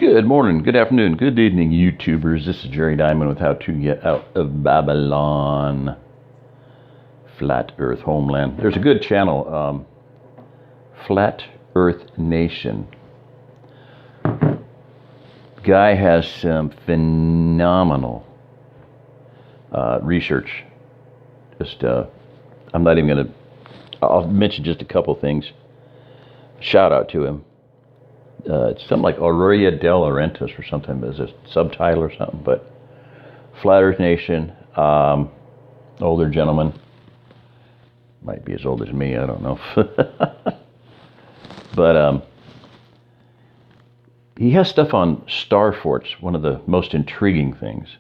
Good morning, good afternoon, good evening, YouTubers. This is Jerry Diamond with How to Get Out of Babylon, Flat Earth Homeland. There's a good channel, Flat Earth Nation. Guy has some phenomenal research. I'm not even going to, I'll mention just a couple things. Shout out to him. It's something like Aurelia de Laurentiis or something as a subtitle or something, but Flat Earth Nation, older gentleman, might be as old as me, I don't know. But he has stuff on star forts, one of the most intriguing things.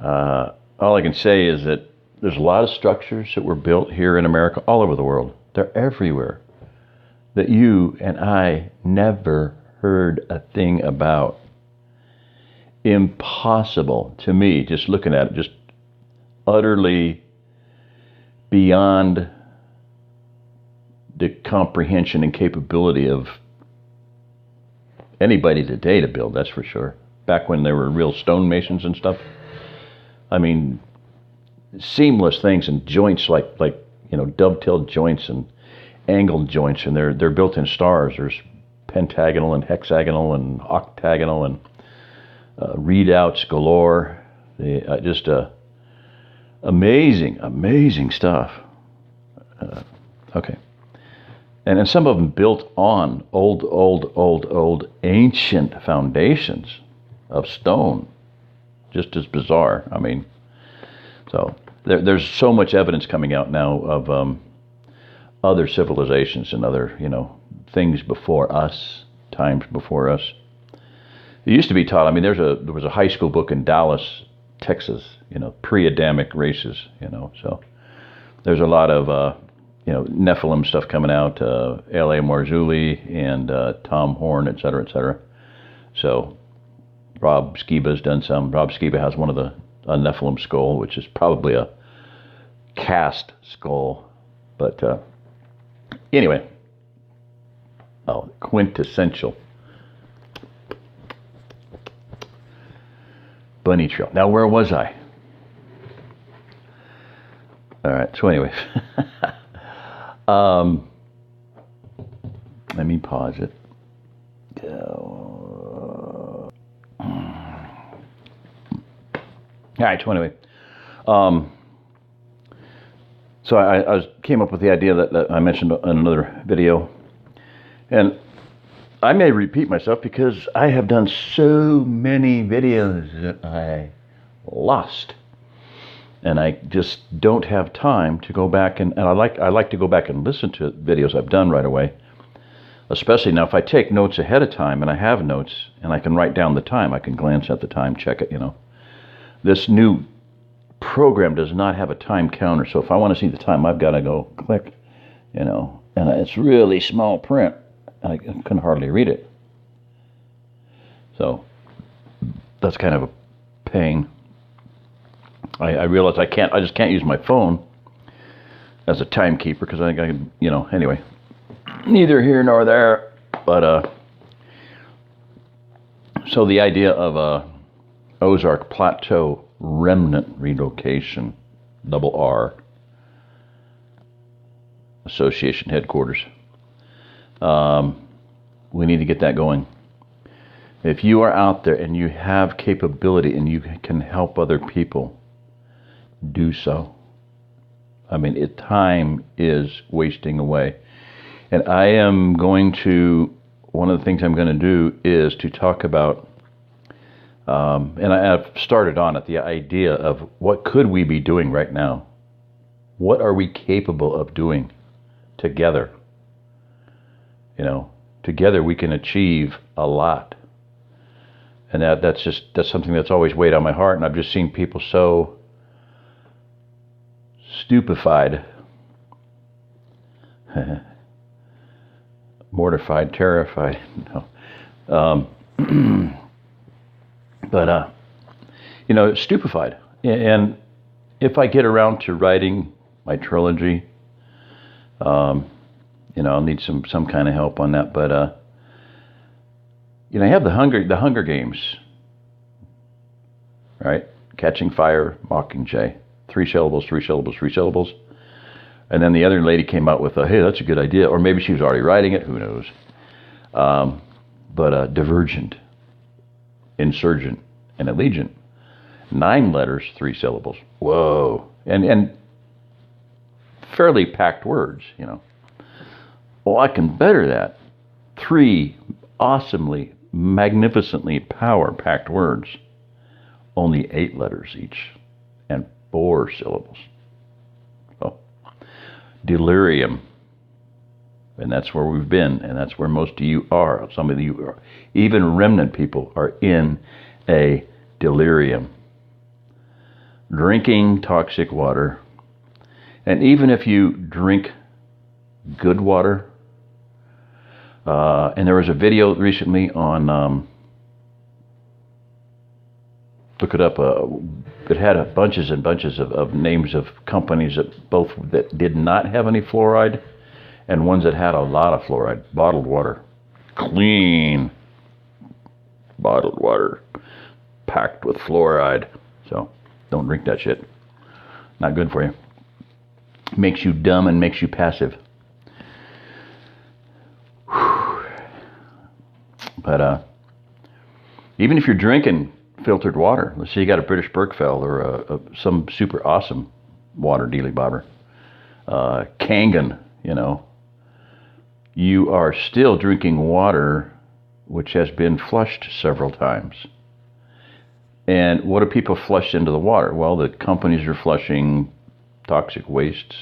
All I can say is that there's a lot of structures that were built here in America, all over the world. They're everywhere, that you and I never heard a thing about. Impossible to me, just looking at it, just utterly beyond the comprehension and capability of anybody today to build, that's for sure. Back when there were real stonemasons and stuff. I mean, seamless things and joints like dovetailed joints and angled joints, and they're built in stars. There's pentagonal and hexagonal and octagonal and readouts galore. Just amazing stuff. Okay, and some of them built on old ancient foundations of stone. Just as bizarre. I mean, so there's so much evidence coming out now of other civilizations and other, things before us, times before us. It used to be taught, I mean, there was a high school book in Dallas, Texas, pre-Adamic races, so there's a lot of, Nephilim stuff coming out, L.A. Marzulli and Tom Horn, et cetera, So Rob Skiba's done some. Rob Skiba has one of a Nephilim skull, which is probably a cast skull, but anyway, quintessential bunny trail. Now, where was I? All right, so anyway, let me pause it. All right, so anyway, so I came up with the idea that I mentioned in another video, and I may repeat myself because I have done so many videos that I lost, and I just don't have time to go back and I like to go back and listen to videos I've done right away, especially now if I take notes ahead of time and I have notes and I can write down the time, I can glance at the time, check it, This new program does not have a time counter, so if I want to see the time, I've got to go click, and it's really small print. I couldn't hardly read it. So that's kind of a pain. I realize I just can't use my phone as a timekeeper because I can, anyway, neither here nor there. But so the idea of Ozark Plateau Remnant Relocation, R Association headquarters. We need to get that going. If you are out there and you have capability and you can help other people, do so. I mean, time is wasting away. And I am going to, one of the things I'm going to do is to talk about, and I've started on it, the idea of what could we be doing right now? What are we capable of doing together? Together we can achieve a lot. And that's something that's always weighed on my heart. And I've just seen people so stupefied, mortified, terrified. No. But stupefied. And if I get around to writing my trilogy, I'll need some kind of help on that. But you know, you have the Hunger Games, right? Catching Fire, Mockingjay. 3 syllables, 3 syllables, 3 syllables. And then the other lady came out with hey, that's a good idea. Or maybe she was already writing it, who knows. But Divergent, Insurgent, and Allegiant. 9 letters, 3 syllables. Whoa. And fairly packed words, you know. Well, I can better that. 3 awesomely, magnificently power-packed words. Only 8 letters each. And 4 syllables. Oh. Delirium. And that's where we've been, and that's where most of you are. Some of you are. Even remnant people are in a delirium. Drinking toxic water. And even if you drink good water, and there was a video recently on, look it up, it had bunches and bunches of names of companies that did not have any fluoride, and ones that had a lot of fluoride. Bottled water. Clean bottled water. Packed with fluoride. So, don't drink that shit. Not good for you. Makes you dumb and makes you passive. But, even if you're drinking filtered water, let's say you got a British Berkfeld or some super awesome water dealy bobber. Kangen, you know. You are still drinking water which has been flushed several times. And what do people flush into the water? Well, the companies are flushing toxic wastes.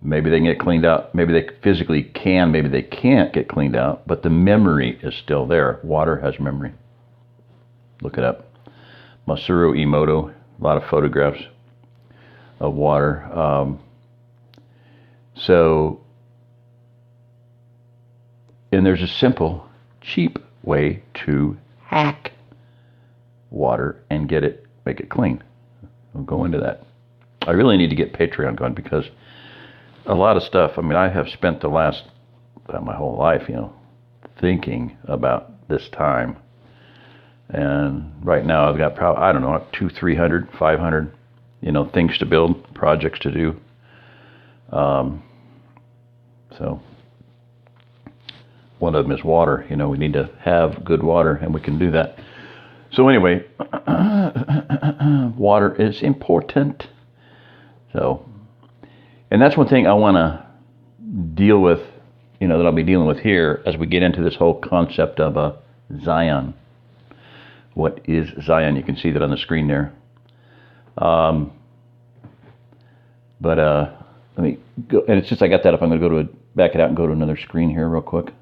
Maybe they can get cleaned out. Maybe they physically can. Maybe they can't get cleaned out. But the memory is still there. Water has memory. Look it up. Masaru Emoto. A lot of photographs of water. And there's a simple, cheap way to hack water and make it clean. We'll go into that. I really need to get Patreon going because a lot of stuff, I mean, I have spent my whole life, you know, thinking about this time. And right now I've got probably, I don't know, 200, 300, 500, you know, things to build, projects to do. So one of them is water. You know, we need to have good water, and we can do that. So anyway, water is important. So, and that's one thing I want to deal with, you know, that I'll be dealing with here as we get into this whole concept of Zion. What is Zion? You can see that on the screen there. Let me go, and since I got that up, I'm going to go to back it out and go to another screen here real quick.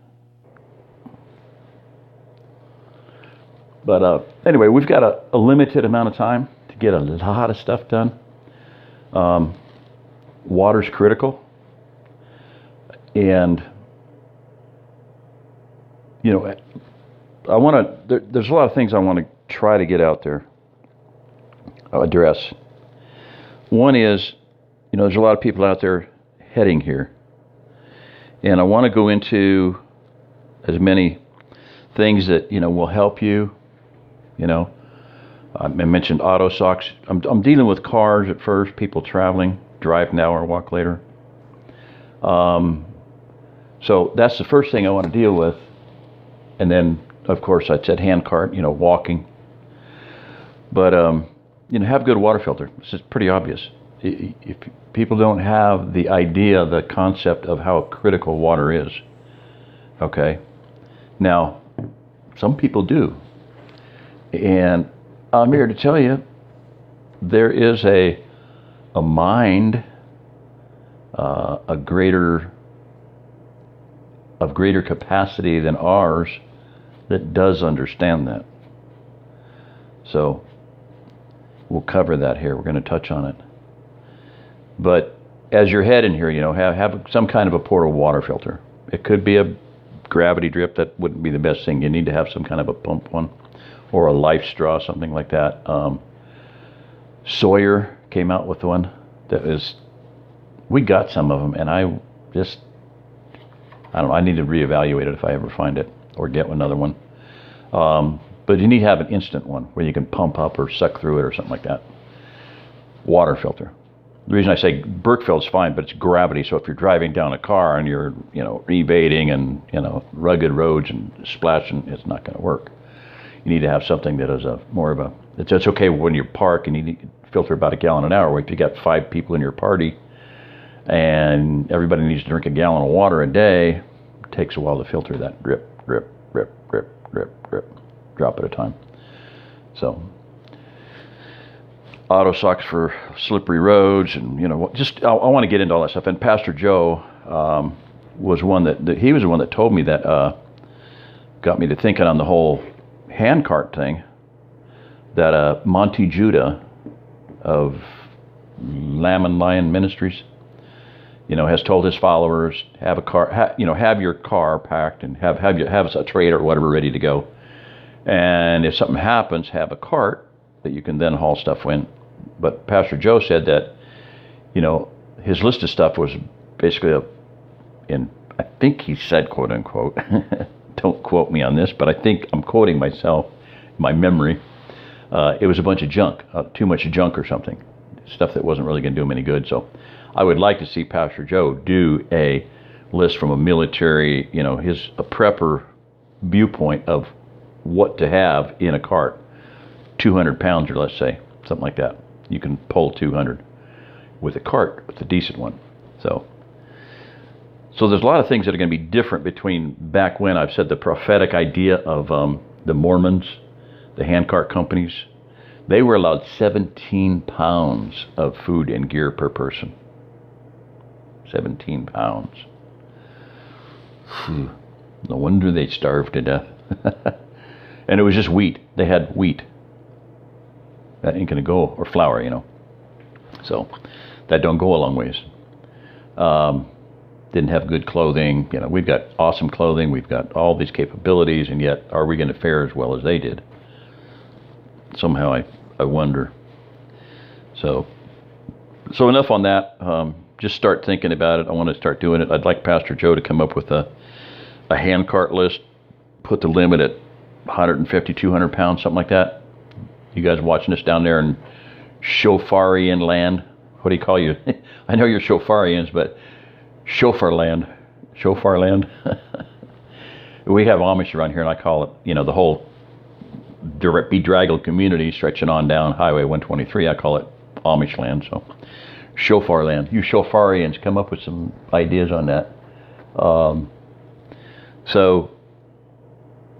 But anyway, we've got a limited amount of time to get a lot of stuff done. Water's critical. And, you know, there's a lot of things I want to try to get out there, address. One is, you know, there's a lot of people out there heading here. And I want to go into as many things that, you know, will help you. You know, I mentioned auto socks. I'm dealing with cars at first, people traveling, drive now or walk later. So that's the first thing I want to deal with. And then, of course, I said hand cart, you know, walking. But, you know, have good water filter. This is pretty obvious. If people don't have the idea, the concept of how critical water is, okay? Now, some people do. And I'm here to tell you, there is a mind of greater capacity than ours that does understand that. So we'll cover that here. We're going to touch on it. But as you're heading here, you know, have some kind of a portable water filter. It could be a gravity drip. That wouldn't be the best thing. You need to have some kind of a pump one. Or a life straw, something like that. Sawyer came out with one that is, we got some of them, and I don't know, I need to reevaluate it if I ever find it, or get another one. But you need to have an instant one where you can pump up or suck through it or something like that. Water filter. The reason I say Berkefield's fine, but it's gravity. So if you're driving down a car and you're, evading and, rugged roads and splashing, it's not going to work. You need to have something that is it's okay when you park and you need to filter about a gallon an hour. If you got 5 people in your party and everybody needs to drink a gallon of water a day, it takes a while to filter that drip, drip, drip, drip, drip, drip, drop at a time. So auto socks for slippery roads, and I want to get into all that stuff. And Pastor Joe was one he was the one that told me that, got me to thinking on the whole handcart thing, that Monty Judah of Lamb and Lion Ministries, has told his followers, have a car, have your car packed and have a trailer or whatever ready to go, and if something happens, have a cart that you can then haul stuff in. But Pastor Joe said that, his list of stuff was basically I think he said, quote unquote, don't quote me on this, but I think I'm quoting myself, my memory. It was a bunch of junk, too much junk or something, stuff that wasn't really going to do him any good. So I would like to see Pastor Joe do a list from a military, a prepper viewpoint of what to have in a cart. 200 pounds, or let's say, something like that. You can pull 200 with a cart, with a decent one. So there's a lot of things that are going to be different between back when I've said the prophetic idea of the Mormons, the handcart companies. They were allowed 17 pounds of food and gear per person. 17 pounds. No wonder they starved to death. And it was just wheat. They had wheat. That ain't going to go, or flour, So that don't go a long ways. Didn't have good clothing. We've got awesome clothing. We've got all these capabilities, and yet are we going to fare as well as they did? Somehow I wonder. So enough on that. Just start thinking about it. I want to start doing it. I'd like Pastor Joe to come up with a handcart list, put the limit at 150, 200 pounds, something like that. You guys watching us down there in Shofarian land? What do you call you? I know you're Shofarians, but Shofar land. We have Amish around here, and I call it, the whole bedraggled community stretching on down Highway 123. I call it Amish land. So Shofar land. You Shofarians, come up with some ideas on that. So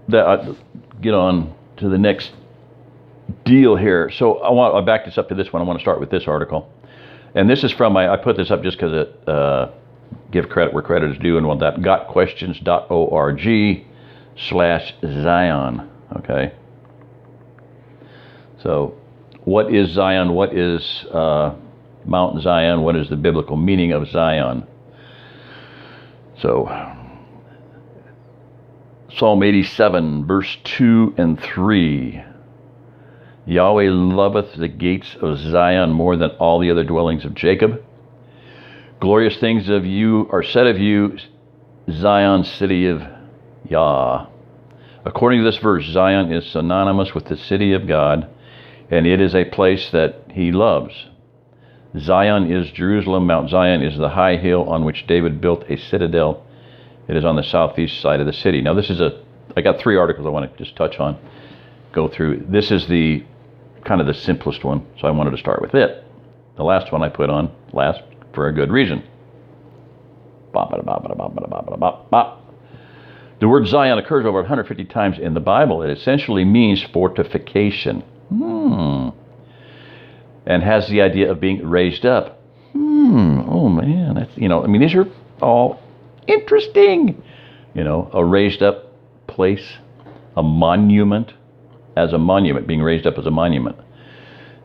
that get on to the next deal here. So I'll back this up to this one. I want to start with this article, and this is from I put this up just because it give credit where credit is due, and that gotquestions.org/Zion. Okay. So, what is Zion? What is Mount Zion? What is the biblical meaning of Zion? So, Psalm 87, verse 2 and 3. Yahweh loveth the gates of Zion more than all the other dwellings of Jacob. Glorious things of you are said of you, Zion, city of Yah. According to this verse, Zion is synonymous with the city of God, and it is a place that he loves. Zion is Jerusalem. Mount Zion is the high hill on which David built a citadel. It is on the southeast side of the city. Now, I got 3 articles I want to just touch on, go through. This is the kind of the simplest one, so I wanted to start with it. The last one I put on last for a good reason. The word Zion occurs over 150 times in the Bible. It essentially means fortification. And has the idea of being raised up. Oh man, that's, these are all interesting. A raised up place, a monument, being raised up as a monument.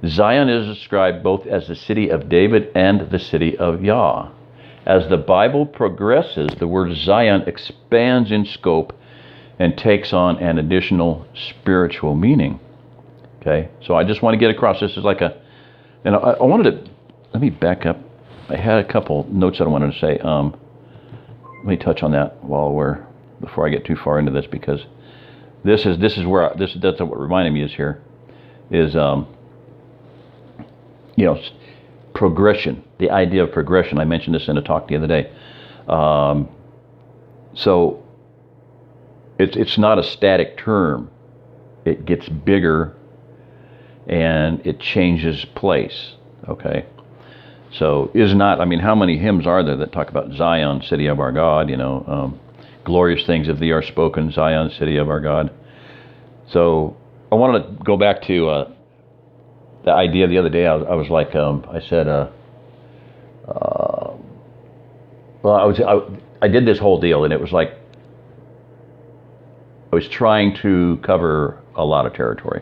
Zion is described both as the city of David and the city of Yah. As the Bible progresses, the word Zion expands in scope and takes on an additional spiritual meaning. Okay, so I just want to get across, this is like and I wanted to, let me back up. I had a couple notes that I wanted to say. Let me touch on that before I get too far into this, because This is where that's what reminded me is here is you know, progression. The idea of progression. I mentioned this in a talk the other day. So it's not a static term. It gets bigger and it changes place. Okay. So is not, I mean, how many hymns are there that talk about Zion, city of our God, glorious things of thee are spoken, Zion, city of our God. So I wanted to go back to the idea the other day. I was like, I said, I did this whole deal, and it was like I was trying to cover a lot of territory.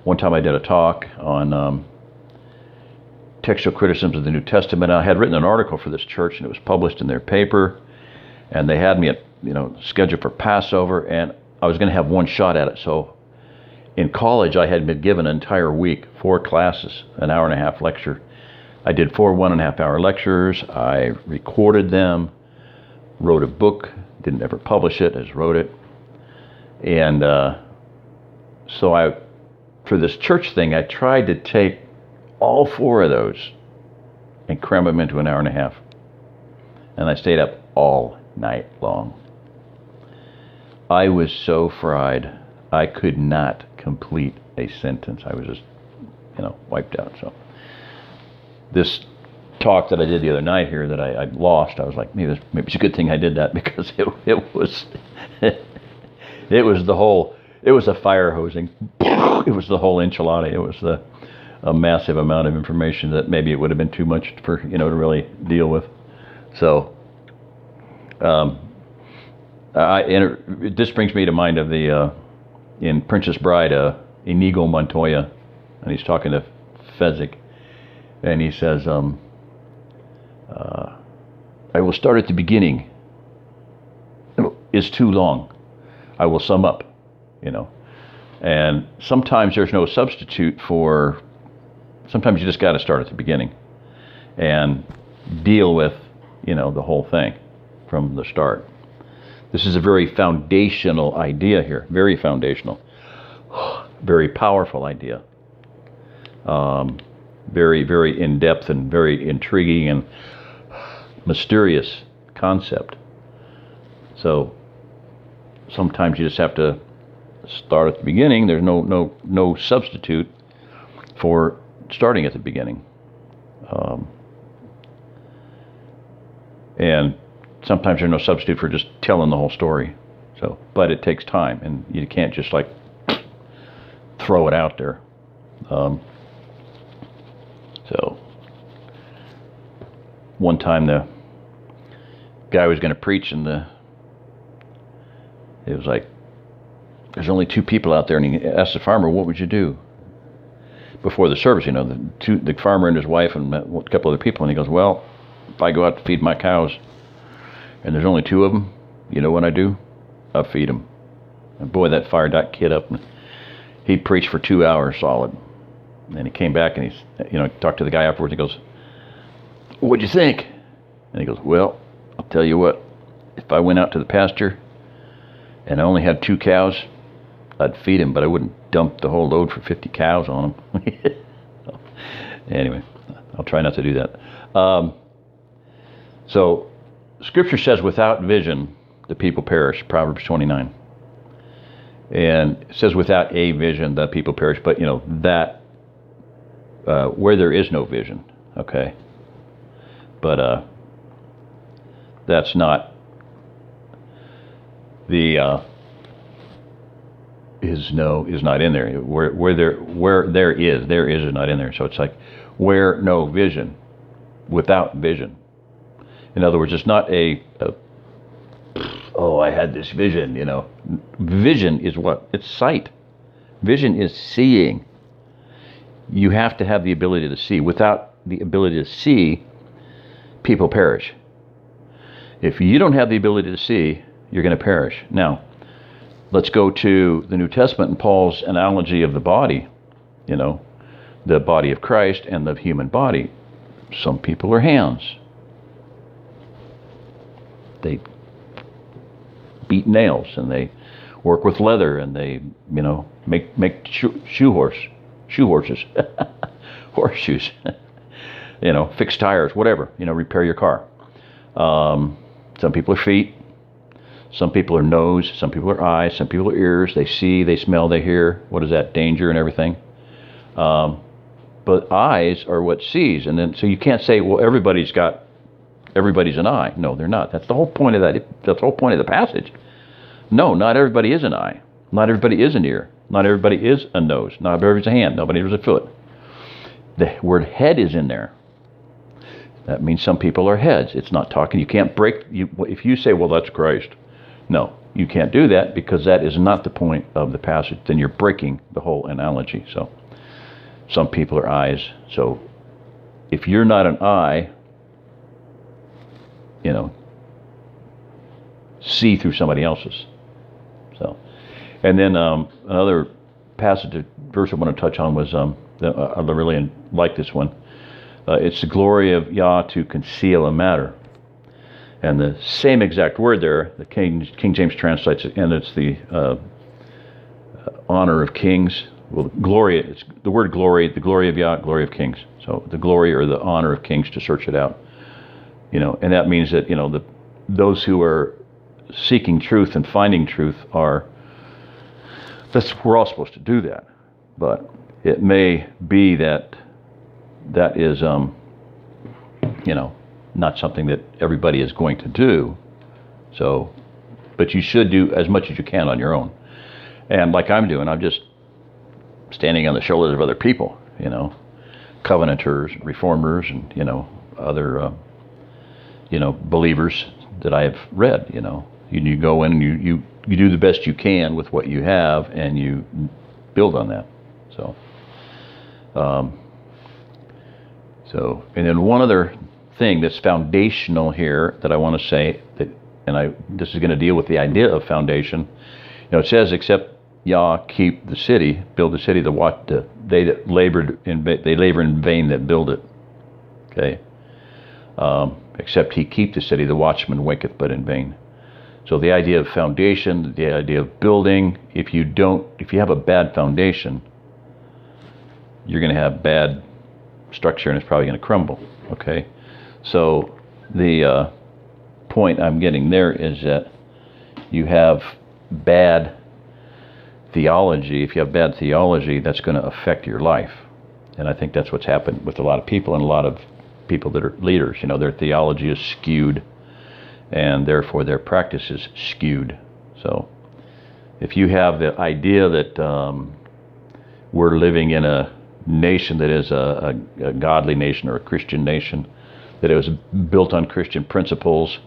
One time I did a talk on textual criticisms of the New Testament. I had written an article for this church, and it was published in their paper, and they had me at, scheduled for Passover, and I was going to have one shot at it. So in college, I had been given an entire week, 4 classes, an hour and a half lecture. I did 4 1.5-hour lectures. I recorded them, wrote a book, didn't ever publish it, I just wrote it. And so for this church thing, I tried to take all 4 of those and cram them into an hour and a half. And I stayed up all night long. I was so fried, I could not complete a sentence. I was just, wiped out. So this talk that I did the other night here that I lost, I was like, maybe it's a good thing I did that, because it was it was a fire hosing. It was the whole enchilada. It was a massive amount of information that maybe it would have been too much for to really deal with. So this brings me to mind of the in Princess Bride, Inigo Montoya, and he's talking to Fezzik, and he says, I will start at the beginning. It's too long. I will sum up, And sometimes there's no substitute for, sometimes you just got to start at the beginning and deal with, the whole thing from the start. This is a very foundational idea here, very foundational, very powerful idea, very, very in-depth and very intriguing and mysterious concept. So sometimes you just have to start at the beginning. There's no substitute for starting at the beginning. And sometimes there's no substitute for just telling the whole story. So, but it takes time, and you can't just like throw it out there. So one time the guy was going to preach, and it was like, there's only 2 people out there, and he asked the farmer, what would you do? Before the service, the farmer and his wife and a couple other people, and he goes, well, if I go out to feed my cows and there's only 2 of them, you know what I do? I feed them. And boy, that fired that kid up. And he preached for 2 hours solid. And he came back and he talked to the guy afterwards. He goes, what'd you think? And he goes, well, I'll tell you what, if I went out to the pasture and I only had 2 cows, I'd feed them, but I wouldn't dump the whole load for 50 cows on them. Anyway, I'll try not to do that. So Scripture says, without vision, the people perish, Proverbs 29. And it says, without a vision, the people perish. But, that, where there is no vision, okay? But that's not the, is not in there. Where there is not in there. So it's like, where no vision, without vision. In other words, it's not I had this vision, Vision is what? It's sight. Vision is seeing. You have to have the ability to see. Without the ability to see, people perish. If you don't have the ability to see, you're going to perish. Now, let's go to the New Testament and Paul's analogy of the body, the body of Christ and the human body. Some people are hands. They beat nails and they work with leather, and they, make shoe horses, horseshoes, fix tires, whatever, repair your car. Some people are feet, some people are nose, some people are eyes, some people are ears. They see, they smell, they hear. What is that? Danger and everything. But eyes are what sees, and then so you can't say, well, everybody's an eye. No, they're not. That's the whole point of that. That's the whole point of the passage. No, not everybody is an eye. Not everybody is an ear. Not everybody is a nose. Not everybody's a hand. Nobody is a foot. The word head is in there. That means some people are heads. It's not talking. You can't break. If you say, well, that's Christ. No, you can't do that, because that is not the point of the passage. Then you're breaking the whole analogy. So some people are eyes. So if you're not an eye, see through somebody else's. So, and then another verse I want to touch on was I really like this one. It's the glory of Yah to conceal a matter, and the same exact word there, the King James translates it, and it's the honor of kings. Well, glory. It's the word glory, the glory of Yah, glory of kings. So the glory or the honor of kings, to search it out. And that means that those who are seeking truth and finding truth we're all supposed to do that. But it may be that is not something that everybody is going to do. So, but you should do as much as you can on your own. And like I'm doing, I'm just standing on the shoulders of other people, covenanters, reformers, and other believers that I have read. You go in and you do the best you can with what you have, and you build on that. So, and then one other thing that's foundational here that I want to say, this is going to deal with the idea of foundation. It says, except Yah keep the city, build the city, they that they labor in vain that build it. Okay. Except he keep the city, the watchman waketh but in vain. So the idea of foundation, the idea of building, if you have a bad foundation, you're going to have bad structure, and it's probably going to crumble. Okay. So the point I'm getting there is that you have bad theology. If you have bad theology, that's going to affect your life. And I think that's what's happened with a lot of people, and a lot of people that are leaders. Their theology is skewed, and therefore their practice is skewed. So if you have the idea that we're living in a nation that is a godly nation, or a Christian nation, that it was built on Christian principles,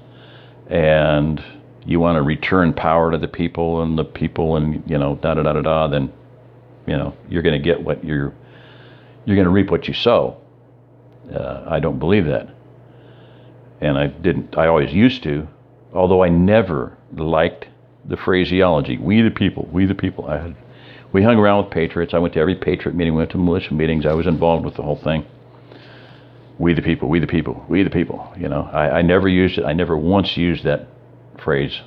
and you want to return power to the people, and then you're going to get what you're going to reap what you sow. I don't believe that, and I always used to, although I never liked the phraseology, we the people. We hung around with patriots. I went to every patriot meeting, went to militia meetings. I was involved with the whole thing. We the people, we the people, we the people. I never used it. I never once used that phrase.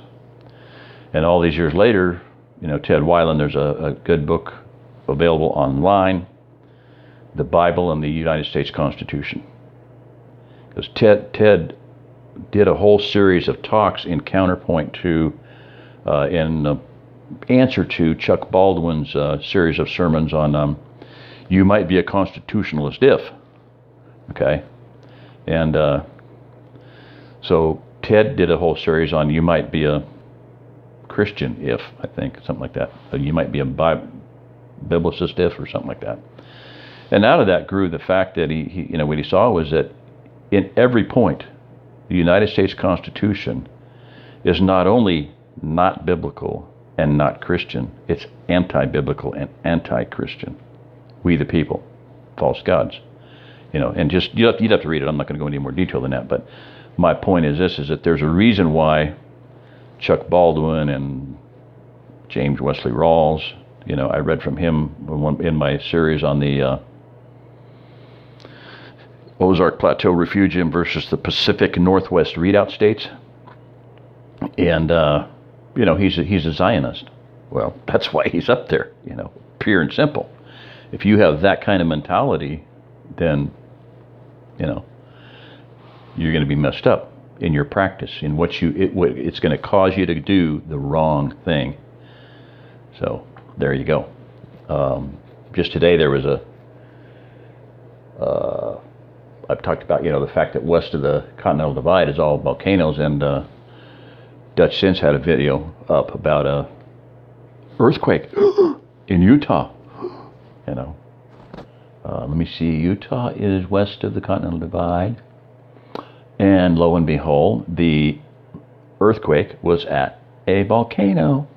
And all these years later, Ted Weiland, there's a good book available online, The Bible and the United States Constitution. Because Ted did a whole series of talks in counterpoint to, in answer to Chuck Baldwin's series of sermons on you might be a constitutionalist if. Okay? And so Ted did a whole series on you might be a Christian if, I think, something like that. You might be a biblicist if, or something like that. And out of that grew the fact that he what he saw was that in every point, the United States Constitution is not only not biblical and not Christian, it's anti-biblical and anti-Christian. We the people, false gods. And just you'd have to read it. I'm not going to go into any more detail than that. But my point is this: is that there's a reason why Chuck Baldwin and James Wesley Rawls, I read from him in my series on the Ozark Plateau Refugium versus the Pacific Northwest Readout States. And he's a Zionist. Well, that's why he's up there, pure and simple. If you have that kind of mentality, then, you're going to be messed up in your practice, in it's going to cause you to do the wrong thing. So there you go. Just today there was I've talked about, the fact that west of the Continental Divide is all volcanoes, and Dutch Sense had a video up about a earthquake in Utah. Let me see. Utah is west of the Continental Divide, and lo and behold, the earthquake was at a volcano.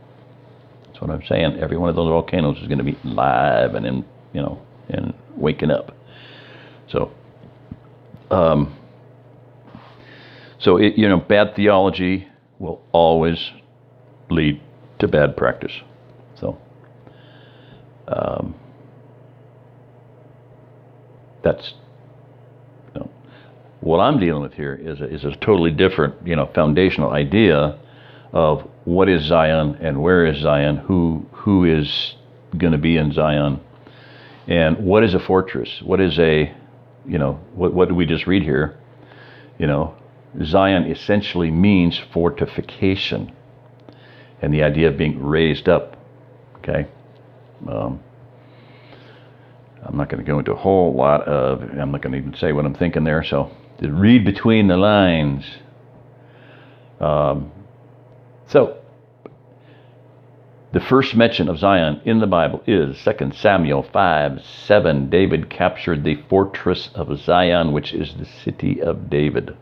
That's what I'm saying. Every one of those volcanoes is going to be live and and waking up. So, bad theology will always lead to bad practice. So, that's what I'm dealing with here is a totally different, foundational idea of what is Zion and where is Zion, who is going to be in Zion, and what is a fortress, what is what did we just read here? Zion essentially means fortification, and the idea of being raised up. Okay. I'm not going to go into a whole lot of, I'm not going to even say what I'm thinking there, so to read between the lines. So, the first mention of Zion in the Bible is 2 Samuel 5:7. David captured the fortress of Zion, which is the city of David.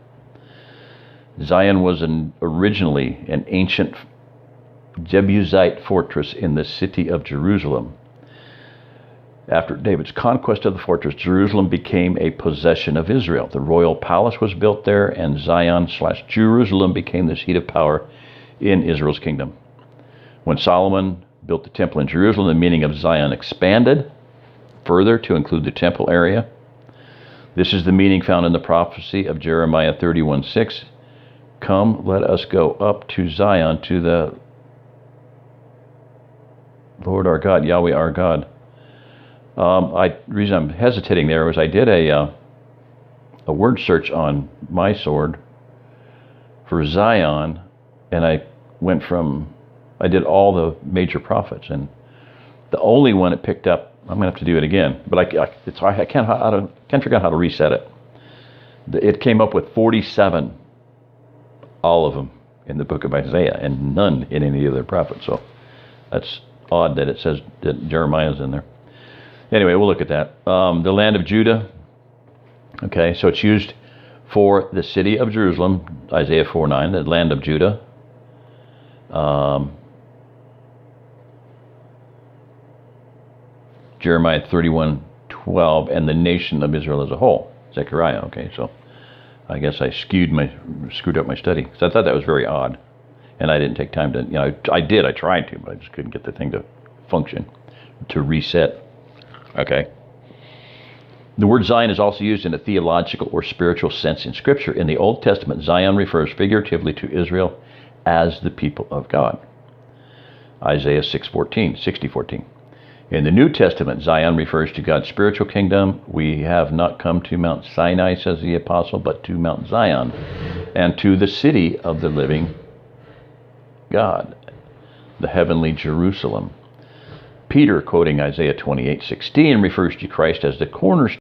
Zion was originally an ancient Jebusite fortress in the city of Jerusalem. After David's conquest of the fortress, Jerusalem became a possession of Israel. The royal palace was built there, and Zion/Jerusalem became the seat of power in Israel's kingdom. When Solomon built the temple in Jerusalem, the meaning of Zion expanded further to include the temple area. This is the meaning found in the prophecy of Jeremiah 31:6. Come, let us go up to Zion, to the Lord our God, Yahweh our God. The reason I'm hesitating there was I did a word search on my sword for Zion, and I did all the major prophets, and the only one it picked up, I'm going to have to do it again, but I can't figure out how to reset it. It came up with 47, all of them in the book of Isaiah, and none in any other prophet. So that's odd that it says that Jeremiah's in there. Anyway, we'll look at that. The land of Judah. Okay, so it's used for the city of Jerusalem, Isaiah 4:9, the land of Judah. Jeremiah 31:12, and the nation of Israel as a whole, Zechariah. Okay, so I guess I screwed up my study. So I thought that was very odd, and I didn't take time to, I tried to, but I just couldn't get the thing to function, to reset. Okay. The word Zion is also used in a theological or spiritual sense in Scripture. In the Old Testament, Zion refers figuratively to Israel as the people of God. Isaiah 60:14. In the New Testament, Zion refers to God's spiritual kingdom. We have not come to Mount Sinai, says the apostle, but to Mount Zion and to the city of the living God, the heavenly Jerusalem. Peter, quoting Isaiah 28:16, refers to Christ as the cornerstone